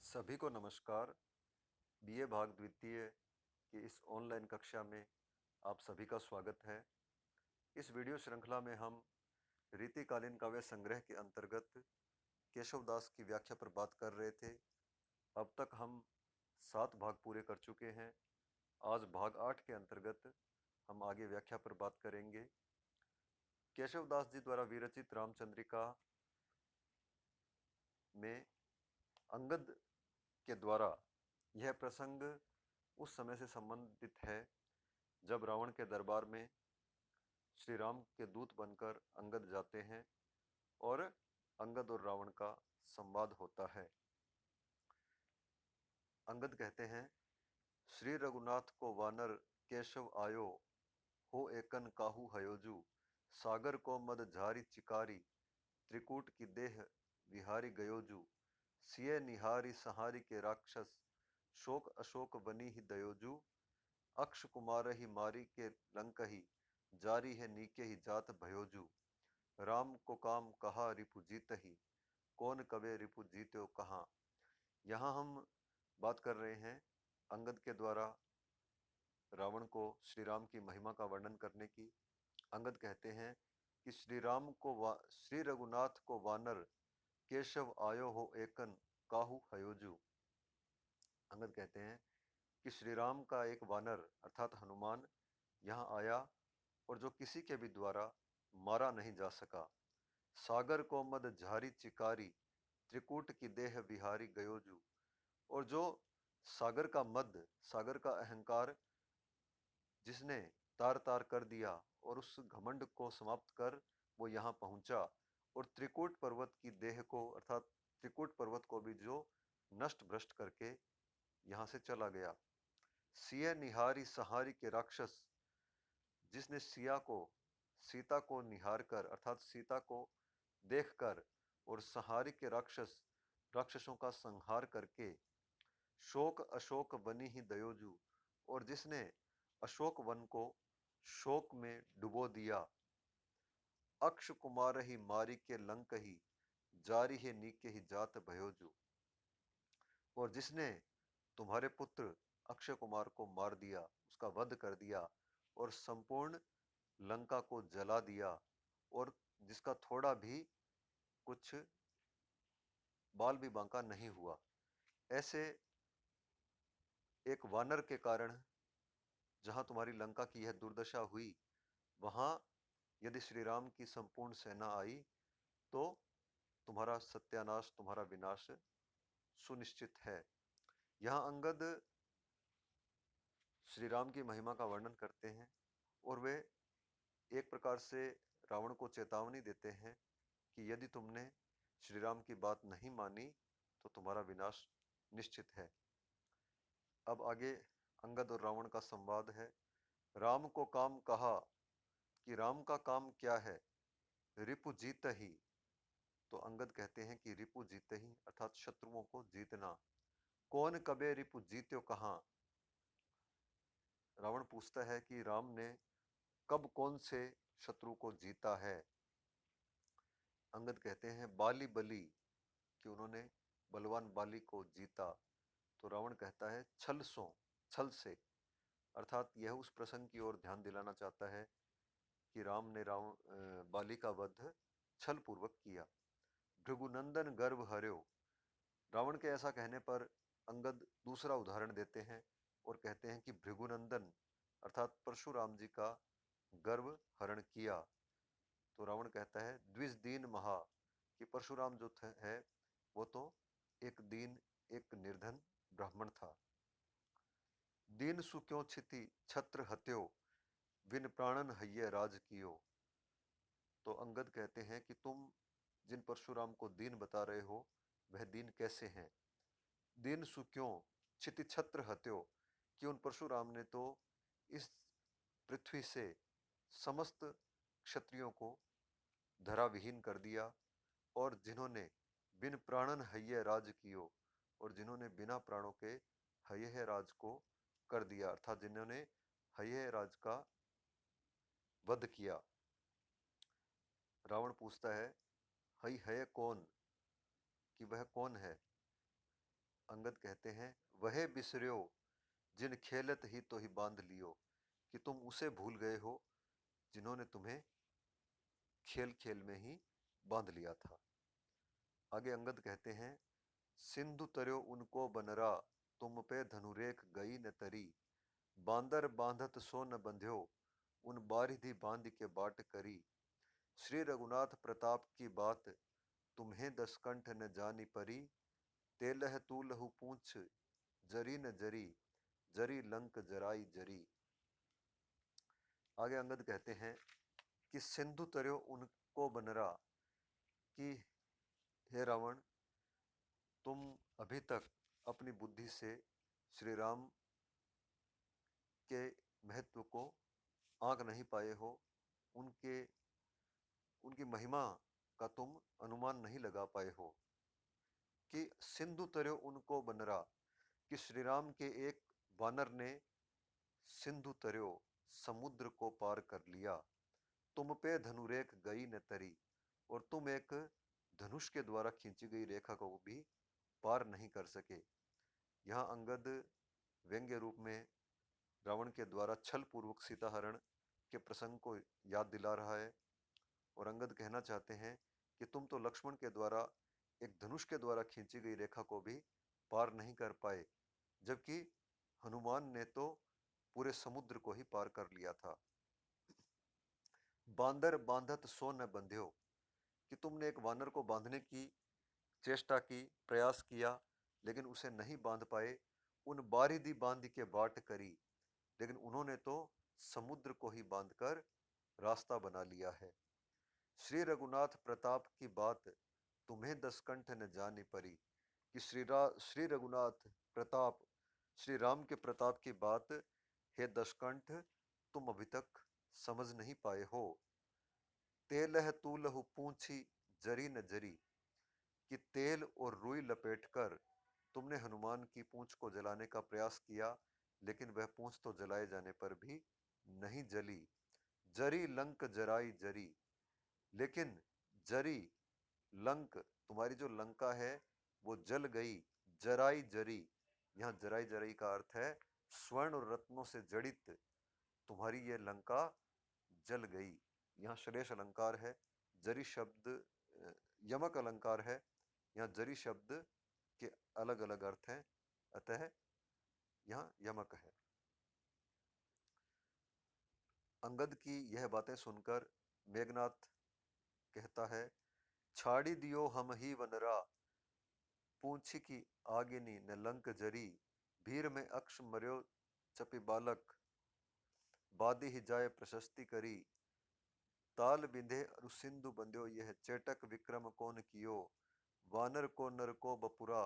सभी को नमस्कार। बीए भाग द्वितीय की इस ऑनलाइन कक्षा में आप सभी का स्वागत है। इस वीडियो श्रृंखला में हम रीतिकालीन काव्य संग्रह के अंतर्गत केशवदास की व्याख्या पर बात कर रहे थे। अब तक हम 7 भाग पूरे कर चुके हैं। आज भाग 8 के अंतर्गत हम आगे व्याख्या पर बात करेंगे। केशवदास जी द्वारा विरचित रामचंद्रिका में अंगद के द्वारा यह प्रसंग उस समय से संबंधित है जब रावण के दरबार में श्री राम के दूत बनकर अंगद जाते हैं और अंगद और रावण का संवाद होता है। अंगद कहते हैं, श्री रघुनाथ को वानर केशव आयो, हो एकन काहू हयोजू, सागर को मद झारी चिकारी, त्रिकूट की देह विहारी गयोजू, सिय निहारी सहारी के राक्षस, शोक अशोक बनी ही दयोजू, अक्ष कुमार ही मारी के लंकही, जारी है नीके ही जात भयोजू, राम को काम कहा रिपु जीत ही, कौन कबे रिपु जीत्यो कहाँ। यहाँ हम बात कर रहे हैं अंगद के द्वारा रावण को श्री राम की महिमा का वर्णन करने की। अंगद कहते हैं कि श्री रघुनाथ को वानर केशव आयो हो एकन काहू हयोजू। अंगद कहते हैं कि श्री राम का एक वानर अर्थात हनुमान यहाँ आया और जो किसी के भी द्वारा मारा नहीं जा सका। सागर को मद झारी चिकारी, त्रिकूट की देह बिहारी गयोजू, और जो सागर का मद, सागर का अहंकार जिसने तार तार कर दिया और उस घमंड को समाप्त कर वो यहाँ पहुंचा, और त्रिकूट पर्वत की देह को अर्थात त्रिकूट पर्वत को भी जो नष्ट भ्रष्ट करके यहाँ से चला गया। सिय निहारी सहारी के राक्षस, जिसने सीता को निहार कर अर्थात सीता को देखकर और सहारी के राक्षसों का संहार करके, शोक अशोक बनी ही दयोजू, और जिसने अशोक वन को शोक में डुबो दिया, अक्ष कुमार ही मारी के लंक ही, जारी है नीके ही जात भयोजू, और जिसने तुम्हारे पुत्र अक्षय कुमार को मार दिया, उसका वध कर दिया और संपूर्ण लंका को जला दिया, और जिसका थोड़ा भी कुछ बाल भी बांका नहीं हुआ। ऐसे एक वानर के कारण जहां तुम्हारी लंका की यह दुर्दशा हुई, वहां यदि श्री राम की संपूर्ण सेना आई तो तुम्हारा सत्यानाश, तुम्हारा विनाश सुनिश्चित है। यहाँ अंगद श्री राम की महिमा का वर्णन करते हैं और वे एक प्रकार से रावण को चेतावनी देते हैं कि यदि तुमने श्री राम की बात नहीं मानी तो तुम्हारा विनाश निश्चित है। अब आगे अंगद और रावण का संवाद है। राम को काम कहा कि राम का काम क्या है, रिपु जीत ही। तो अंगद कहते हैं कि रिपु जीत ही अर्थात शत्रुओं को जीतना। कौन कबे रिपु जीत्यो कहाँ। रावण पूछता है कि राम ने कब कौन से शत्रु को जीता है। अंगद कहते हैं बाली बली, कि उन्होंने बलवान बाली को जीता। तो रावण कहता है छल से, अर्थात यह उस प्रसंग की ओर ध्यान दिलाना चाहता है कि राम ने बाली का वध छल पूर्वक किया। भृगुनंदन गर्भ हर्यो। रावण के ऐसा कहने पर अंगद दूसरा उदाहरण देते हैं और कहते हैं कि भृगुनंदन अर्थात परशुराम जी का गर्भ हरण किया। तो रावण कहता है द्विज दीन महा, कि परशुराम जो है वो तो एक दीन, एक निर्धन ब्राह्मण था। दीन सुक्यों छिति छत्र हत्यो, विन प्राणन हయ్యే राज कियो। तो अंगद कहते हैं कि तुम जिन परशुराम को दीन बता रहे हो वह दीन कैसे हैं। दीन सुक्यों छिति छत्र हत्यो, कि उन परशुराम ने तो इस पृथ्वी से समस्त क्षत्रियों को धरा विहीन कर दिया, और जिन्होंने बिन प्राणन हయ్యే राज कियो, और जिन्होंने बिना प्राणों के हయ్యే राज को कर दिया, अर्थात जिन्होंने हయ్యే राज का वध किया। रावण पूछता है हई है कौन, कि वह कौन है। अंगद कहते हैं, वह बिसर्यो जिन खेलत ही तो ही बांध लियो, कि तुम उसे भूल गए हो जिन्होंने तुम्हें खेल खेल में ही बांध लिया था। आगे अंगद कहते हैं, सिंधु तरयो उनको बनरा, तुम पे धनुरेख गई न तरी, बांदर बांधत सो न बंध्यो, उन बारिधि बांध के बाट करी। श्री रघुनाथ प्रताप की बात, तुम्हें दसकंठ न जानी परी, तेलह तूलहु पूछ जरी न जरी, जरी लंक जराई जरी। आगे अंगद कहते हैं कि सिंधु तरयो उनको बनरा, कि हे रावण, तुम अभी तक अपनी बुद्धि से श्री राम के महत्व को आंक नहीं पाए हो, उनके उनकी महिमा का तुम अनुमान नहीं लगा पाए हो। कि सिंधु तरयो उनको बनरा, कि श्री राम के एक वानर ने सिंधु तरयो समुद्र को पार कर लिया, तुम पे धनुरेख गई न तरी, और तुम एक धनुष के द्वारा खींची गई रेखा को भी पार नहीं कर सके। यहाँ अंगद व्यंग्य रूप में रावण के द्वारा छल पूर्वक सीता हरण के प्रसंग को याद दिला रहा है, और अंगद कहना चाहते हैं कि तुम तो लक्ष्मण के द्वारा एक धनुष के द्वारा खींची गई रेखा को भी पार नहीं कर पाए, जबकि हनुमान ने तो पूरे समुद्र को ही पार कर लिया था। बांदर बांधत सो न बंध्यो, कि तुमने एक वानर को बांधने की चेष्टा की, प्रयास किया, लेकिन उसे नहीं बांध पाए। उन बारिधि बांध के बाट करी, लेकिन उन्होंने तो समुद्र को ही बांधकर रास्ता बना लिया है। श्री रघुनाथ प्रताप की बात, तुम्हें दसकंठ न जानी परी, कि श्री रघुनाथ प्रताप, श्री राम के प्रताप की बात हे दशकंठ तुम अभी तक समझ नहीं पाए हो। तेलह तूलहु पूंछी जरी न जरी, कि तेल और रुई लपेटकर तुमने हनुमान की पूंछ को जलाने का प्रयास किया, लेकिन वह पूंछ तो जलाए जाने पर भी नहीं जली। जरी लंक जराई जरी, लेकिन जरी लंक, तुम्हारी जो लंका है वो जल गई। जराई जरी, यहाँ जराई जराई का अर्थ है स्वर्ण और रत्नों से जड़ित तुम्हारी ये लंका जल गई। यहाँ श्लेष अलंकार है। जरी शब्द यमक अलंकार है। यहाँ जरी शब्द के अलग अलग अर्थ हैं, अतः यहाँ यमक है। अंगद की यह बातें सुनकर मेघनाथ कहता है, छाड़ी दियो हम ही वनरा, पूंछी की आगिनी न लंक जरी, भीर में अक्ष मर्यो चपी बालक, बादी ही जाए प्रशस्ति करी, ताल बिंधे अरु सिंधु बंध्यो, यह चेटक विक्रम कौन कियो, वानर को नर को बपुरा,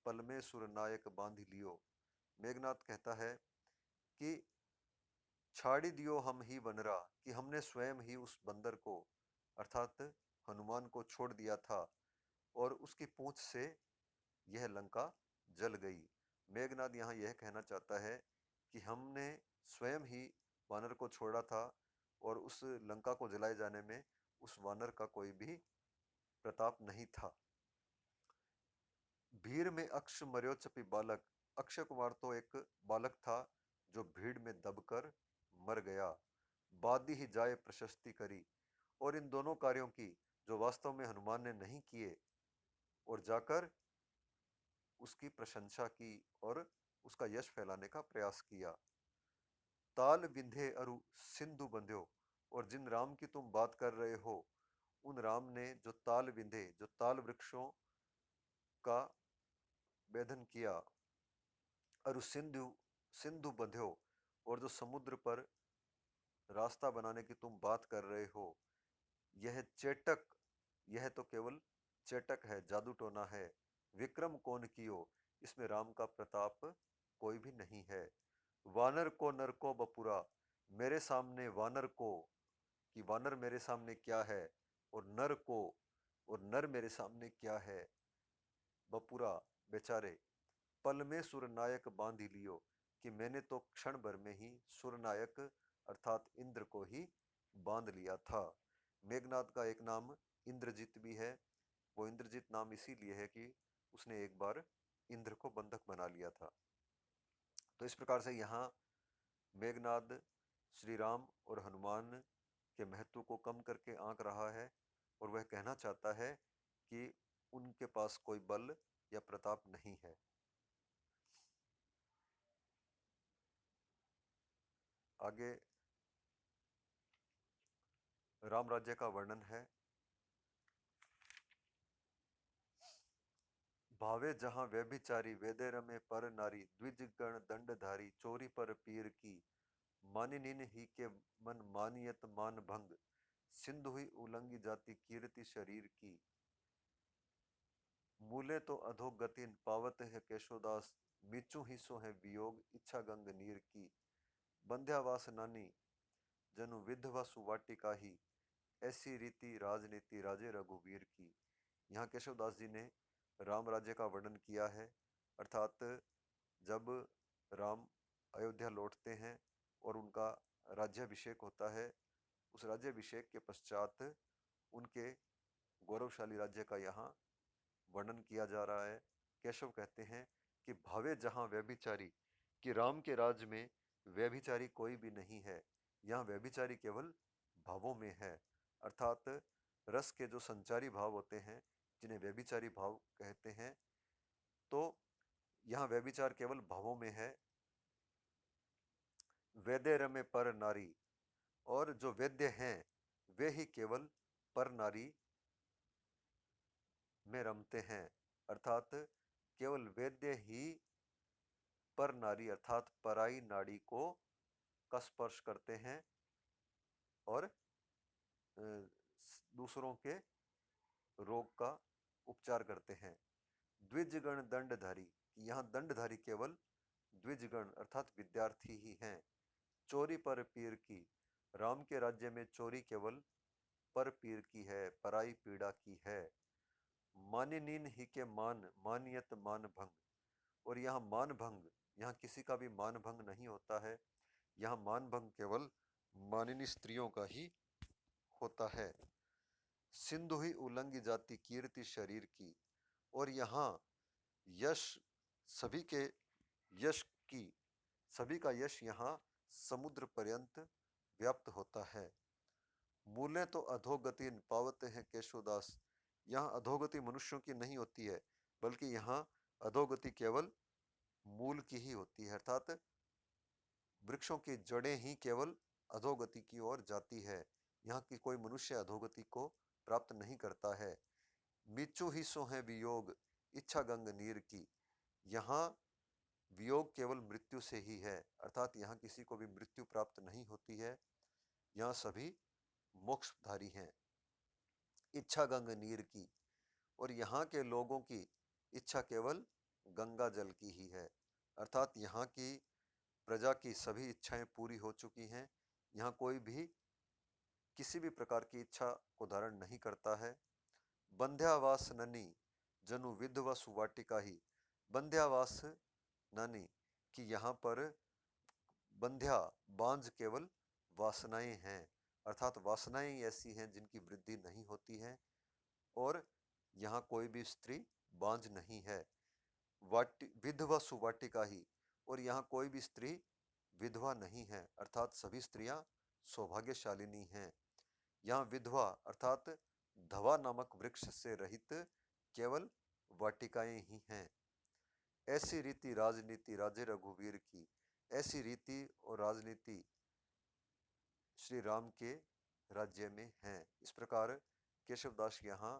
पल में सुर नायक बांध लियो। मेघनाथ कहता है कि छाड़ी दियो हम ही वनरा, कि हमने स्वयं ही उस बंदर को अर्थात हनुमान को छोड़ दिया था, और उसकी पूंछ से यह लंका जल गई। मेघनाथ यहाँ यह कहना चाहता है कि हमने स्वयं ही वानर को छोड़ा था, और उस लंका को जलाए जाने में उस वानर का कोई भी प्रताप नहीं था। भीड़ में अक्ष मर्यो चपी बालक, अक्षय कुमार तो एक बालक था जो भीड़ में दबकर मर गया। बादी ही जाए प्रशस्ति करी, और इन दोनों कार्यों की जो वास्तव में हनुमान ने नहीं किए, और जाकर उसकी प्रशंसा की और उसका यश फैलाने का प्रयास किया। ताल विंधे अरु सिंधु बंध्यो, और जिन राम की तुम बात कर रहे हो उन राम ने जो ताल विंधे, जो ताल वृक्षों का वेधन किया, अरु सिंधु सिंधु बंध्यो, और जो समुद्र पर रास्ता बनाने की तुम बात कर रहे हो, यह चेटक, यह तो केवल चेटक है, जादू टोना है। विक्रम कौन कियो, इसमें राम का प्रताप कोई भी नहीं है। वानर को नर को बपुरा, मेरे सामने वानर को, कि वानर मेरे सामने क्या है, और नर को, और नर मेरे सामने क्या है, बपुरा बेचारे, पल में सुरनायक बांध लियो, कि मैंने तो क्षण भर में ही सुरनायक अर्थात इंद्र को ही बांध लिया था। मेघनाथ का एक नाम इंद्रजीत भी है। वो इंद्रजीत नाम इसीलिए है कि उसने एक बार इंद्र को बंधक बना लिया था। तो इस प्रकार से यहाँ मेघनाद श्री राम और हनुमान के महत्व को कम करके आंक रहा है और वह कहना चाहता है कि उनके पास कोई बल या प्रताप नहीं है। आगे राम राज्य का वर्णन है। भावे जहां व्यभिचारी वेदे रमे पर नारी द्विज गण दंडधारी चोरी पर पीर की मानिनीन ही के मन मानियत मान भंग सिंधु ही उलंगी जाति कीर्ति शरीर की मूले तो अधोगतिन पावत है केशोदास मिचु ही सो है वियोग इच्छा गंग नीर की बंध्यावास नानी जनु विधवा सुवाटिका ही ऐसी रीति राजनीति राजे रघुवीर की। यहाँ केशवदास जी ने राम राज्य का वर्णन किया है, अर्थात जब राम अयोध्या लौटते हैं और उनका राज्याभिषेक होता है, उस राज्याभिषेक के पश्चात उनके गौरवशाली राज्य का यहाँ वर्णन किया जा रहा है। केशव कहते हैं कि भावे जहाँ व्यभिचारी, कि राम के राज्य में व्यभिचारी कोई भी नहीं है, यहाँ व्यभिचारी केवल भावों में है, अर्थात रस के जो संचारी भाव होते हैं जिन्हें व्यभिचारी भाव कहते हैं, तो यहाँ व्यभिचार केवल भावों में है। वेदे रमे पर नारी, और जो वेद्य हैं वे ही केवल पर नारी में रमते हैं, अर्थात केवल वेद्य ही पर नारी अर्थात पराई नाड़ी को का स्पर्श करते हैं और दूसरों के रोग का उपचार करते हैं। द्विजगण दंडधारी, यहाँ दंडधारी केवल द्विजगण अर्थात विद्यार्थी ही हैं। चोरी पर पीर की, राम के राज्य में चोरी केवल पर पीर की है, पराई पीड़ा की है। मानिनीन ही के मान मानियत मान भंग, और यहाँ मान भंग, यहाँ किसी का भी मान भंग नहीं होता है, यहाँ मान भंग केवल मानिनी स्त्रियों का ही होता है। सिंधु ही उल्लंघी जाति कीर्ति शरीर की, और यहाँ यश सभी के यश की, सभी का यश यहाँ समुद्र पर्यंत व्याप्त होता है। मूले तो अधोगति पावते हैं केशवदास, यहाँ अधोगति मनुष्यों की नहीं होती है, बल्कि यहाँ अधोगति केवल मूल की ही होती है, अर्थात वृक्षों की जड़ें ही केवल अधोगति की ओर जाती है, यहाँ की कोई मनुष्य अधोगति को प्राप्त नहीं करता है। मिचु ही सो है वियोग इच्छा गंग नीर की, यहाँ वियोग केवल मृत्यु से ही है, अर्थात यहाँ किसी को भी मृत्यु प्राप्त नहीं होती है, यहाँ सभी मोक्षधारी हैं। इच्छा गंग नीर की, और यहाँ के लोगों की इच्छा केवल गंगा जल की ही है, अर्थात यहाँ की प्रजा की सभी इच्छाएं पूरी हो चुकी हैं, यहाँ कोई भी किसी भी प्रकार की इच्छा को धारण नहीं करता है। बंध्यावास ननी जनु विधवा सुवाटिका ही, बंध्यावास ननी कि यहाँ पर बंध्या बांझ केवल वासनाएं हैं, अर्थात वासनाएं ऐसी हैं जिनकी वृद्धि नहीं होती है, और यहाँ कोई भी स्त्री बांझ नहीं है। विधवा सुवाटिका ही, और यहाँ कोई भी स्त्री विधवा नहीं है, अर्थात सभी स्त्रियां सौभाग्यशालिनी हैं। यहाँ विधवा अर्थात धवा नामक वृक्ष से रहित केवल वाटिकाएं ही हैं। ऐसी रीति राजनीति राजे रघुवीर की, ऐसी रीति और राजनीति श्री राम के राज्य में है। इस प्रकार केशवदास यहाँ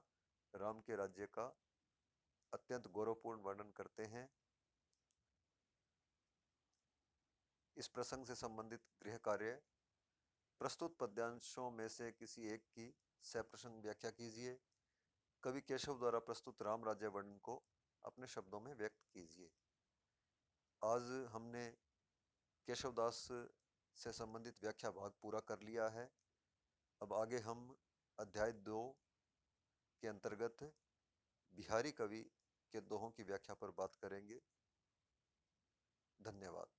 राम के राज्य का अत्यंत गौरवपूर्ण वर्णन करते हैं। इस प्रसंग से संबंधित गृह कार्य, प्रस्तुत पद्यांशों में से किसी एक की सप्रसंग व्याख्या कीजिए। कवि केशव द्वारा प्रस्तुत राम राज्य वर्णन को अपने शब्दों में व्यक्त कीजिए। आज हमने केशवदास से संबंधित व्याख्या भाग पूरा कर लिया है। अब आगे हम अध्याय 2 के अंतर्गत बिहारी कवि के दोहों की व्याख्या पर बात करेंगे। धन्यवाद।